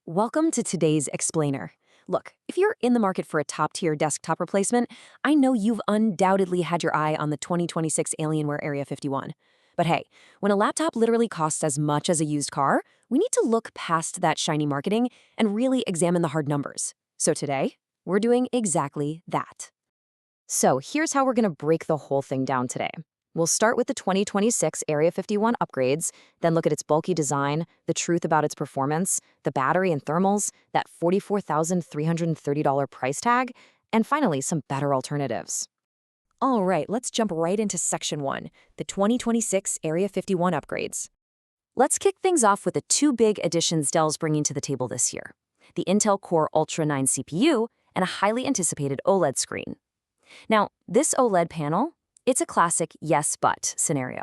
Welcome to today's explainer. Look, if you're in the market for a top-tier desktop replacement, I know you've undoubtedly had your eye on the 2026 Alienware Area 51. But hey, when a laptop literally costs as much as a used car, we need to look past that shiny marketing and really examine the hard numbers. So today, we're doing exactly that. So here's how we're going to break the whole thing down today. We'll start with the 2026 Area 51 upgrades, then look at its bulky design, the truth about its performance, the battery and thermals, that $44,330 price tag, and finally, some better alternatives. All right, let's jump right into Section 1, the 2026 Area 51 upgrades. Let's kick things off with the two big additions Dell's bringing to the table this year: the Intel Core Ultra 9 CPU and a highly anticipated OLED screen. Now, this OLED panel, it's a classic yes but scenario.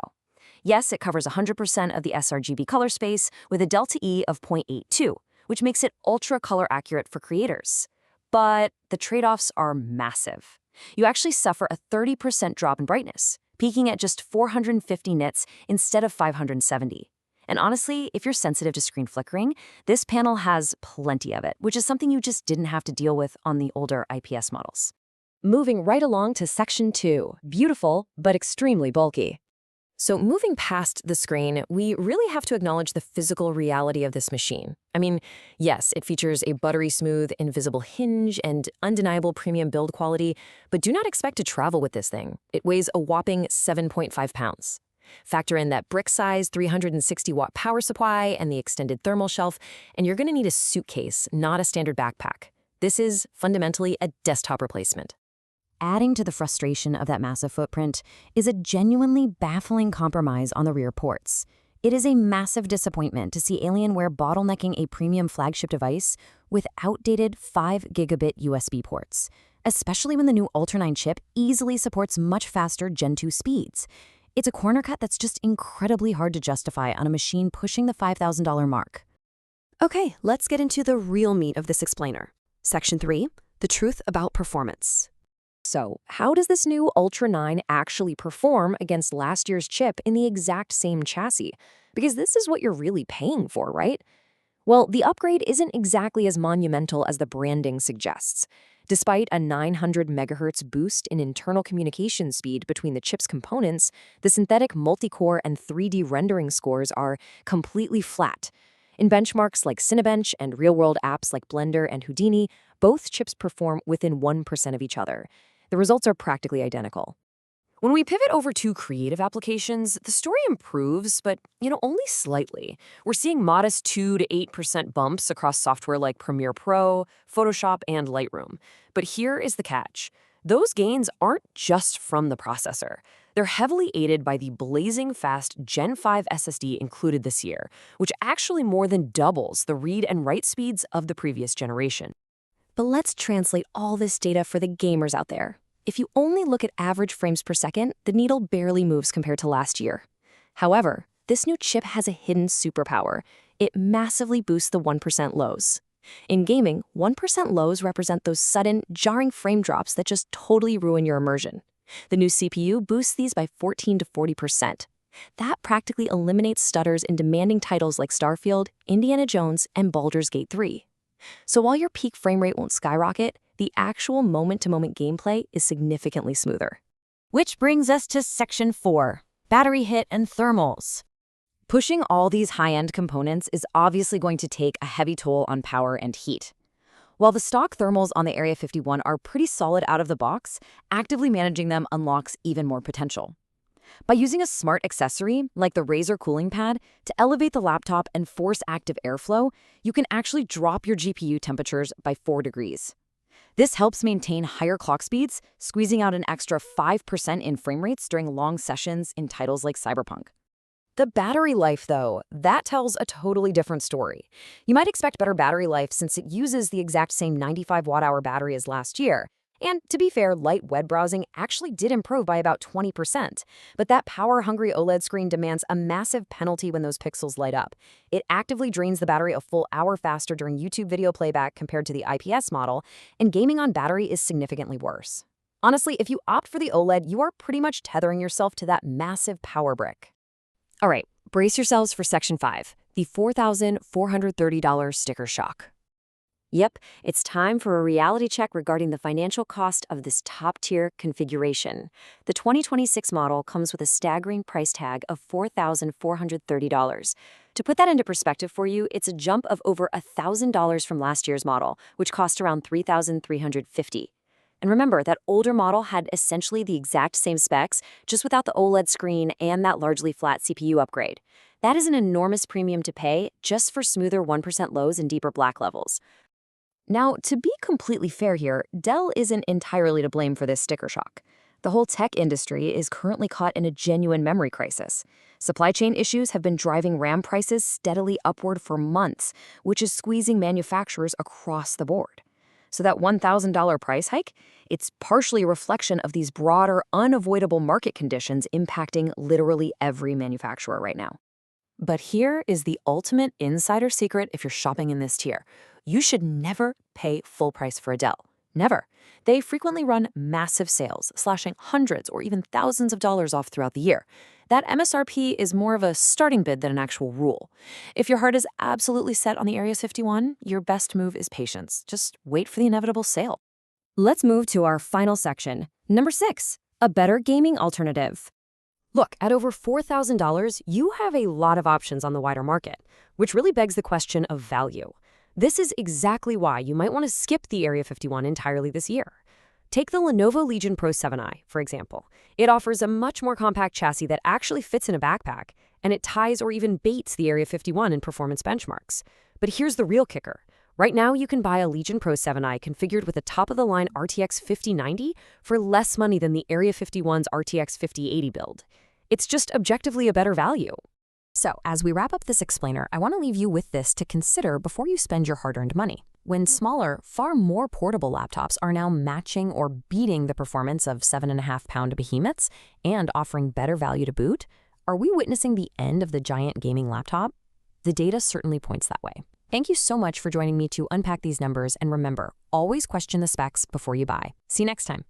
Yes, it covers 100% of the sRGB color space with a delta E of 0.82, which makes it ultra color accurate for creators. But the trade-offs are massive. You actually suffer a 30% drop in brightness, peaking at just 450 nits instead of 570. And honestly, if you're sensitive to screen flickering, this panel has plenty of it, which is something you just didn't have to deal with on the older IPS models. Moving right along to Section 2, beautiful but extremely bulky. So moving past the screen, we really have to acknowledge the physical reality of this machine. I mean, yes, it features a buttery smooth, invisible hinge and undeniable premium build quality, but do not expect to travel with this thing. It weighs a whopping 7.5 pounds. Factor in that brick-size 360-watt power supply and the extended thermal shelf, and you're going to need a suitcase, not a standard backpack. This is fundamentally a desktop replacement. Adding to the frustration of that massive footprint is a genuinely baffling compromise on the rear ports. It is a massive disappointment to see Alienware bottlenecking a premium flagship device with outdated 5 gigabit USB ports, especially when the new Ultra 9 chip easily supports much faster Gen 2 speeds. It's a corner cut that's just incredibly hard to justify on a machine pushing the $5,000 mark. Okay, let's get into the real meat of this explainer. Section 3, the truth about performance. So, how does this new Ultra 9 actually perform against last year's chip in the exact same chassis? Because this is what you're really paying for, right? Well, the upgrade isn't exactly as monumental as the branding suggests. Despite a 900 megahertz boost in internal communication speed between the chip's components, the synthetic multi-core and 3D rendering scores are completely flat. In benchmarks like Cinebench and real-world apps like Blender and Houdini, both chips perform within 1% of each other. The results are practically identical. When we pivot over to creative applications, the story improves, but, only slightly. We're seeing modest 2 to 8% bumps across software like Premiere Pro, Photoshop, and Lightroom. But here is the catch. Those gains aren't just from the processor. They're heavily aided by the blazing fast Gen 5 SSD included this year, which actually more than doubles the read and write speeds of the previous generation. But let's translate all this data for the gamers out there. If you only look at average frames per second, the needle barely moves compared to last year. However, this new chip has a hidden superpower. It massively boosts the 1% lows. In gaming, 1% lows represent those sudden, jarring frame drops that just totally ruin your immersion. The new CPU boosts these by 14 to 40%. That practically eliminates stutters in demanding titles like Starfield, Indiana Jones, and Baldur's Gate 3. So while your peak frame rate won't skyrocket, the actual moment-to-moment gameplay is significantly smoother. Which brings us to Section 4, battery hit and thermals. Pushing all these high-end components is obviously going to take a heavy toll on power and heat. While the stock thermals on the Area 51 are pretty solid out of the box, actively managing them unlocks even more potential. By using a smart accessory, like the Razer cooling pad, to elevate the laptop and force active airflow, you can actually drop your GPU temperatures by 4 degrees. This helps maintain higher clock speeds, squeezing out an extra 5% in frame rates during long sessions in titles like Cyberpunk. The battery life, though, that tells a totally different story. You might expect better battery life since it uses the exact same 95 watt-hour battery as last year. And to be fair, light web browsing actually did improve by about 20%. But that power-hungry OLED screen demands a massive penalty when those pixels light up. It actively drains the battery a full hour faster during YouTube video playback compared to the IPS model, and gaming on battery is significantly worse. Honestly, if you opt for the OLED, you are pretty much tethering yourself to that massive power brick. All right, brace yourselves for Section 5, The $4,430 sticker shock. Yep, it's time for a reality check regarding the financial cost of this top-tier configuration. The 2026 model comes with a staggering price tag of $4,430. To put that into perspective for you, it's a jump of over $1,000 from last year's model, which cost around $3,350. And remember, that older model had essentially the exact same specs, just without the OLED screen and that largely flat CPU upgrade. That is an enormous premium to pay just for smoother 1% lows and deeper black levels. Now, to be completely fair here, Dell isn't entirely to blame for this sticker shock. The whole tech industry is currently caught in a genuine memory crisis. Supply chain issues have been driving RAM prices steadily upward for months, which is squeezing manufacturers across the board. So that $1,000 price hike, it's partially a reflection of these broader, unavoidable market conditions impacting literally every manufacturer right now. But here is the ultimate insider secret if you're shopping in this tier. You should never pay full price for a Dell. Never. They frequently run massive sales, slashing hundreds or even thousands of dollars off throughout the year. That MSRP is more of a starting bid than an actual rule. If your heart is absolutely set on the Area 51, your best move is patience. Just wait for the inevitable sale. Let's move to our final section. Number 6, a better gaming alternative. Look, at over $4,000, you have a lot of options on the wider market, which really begs the question of value. This is exactly why you might want to skip the Area 51 entirely this year. Take the Lenovo Legion Pro 7i, for example. It offers a much more compact chassis that actually fits in a backpack, and it ties or even baits the Area 51 in performance benchmarks. But here's the real kicker. Right now, you can buy a Legion Pro 7i configured with a top-of-the-line RTX 5090 for less money than the Area 51's RTX 5080 build. It's just objectively a better value. So, as we wrap up this explainer, I want to leave you with this to consider before you spend your hard-earned money. When smaller, far more portable laptops are now matching or beating the performance of 7.5-pound behemoths and offering better value to boot, are we witnessing the end of the giant gaming laptop? The data certainly points that way. Thank you so much for joining me to unpack these numbers, and remember, always question the specs before you buy. See you next time.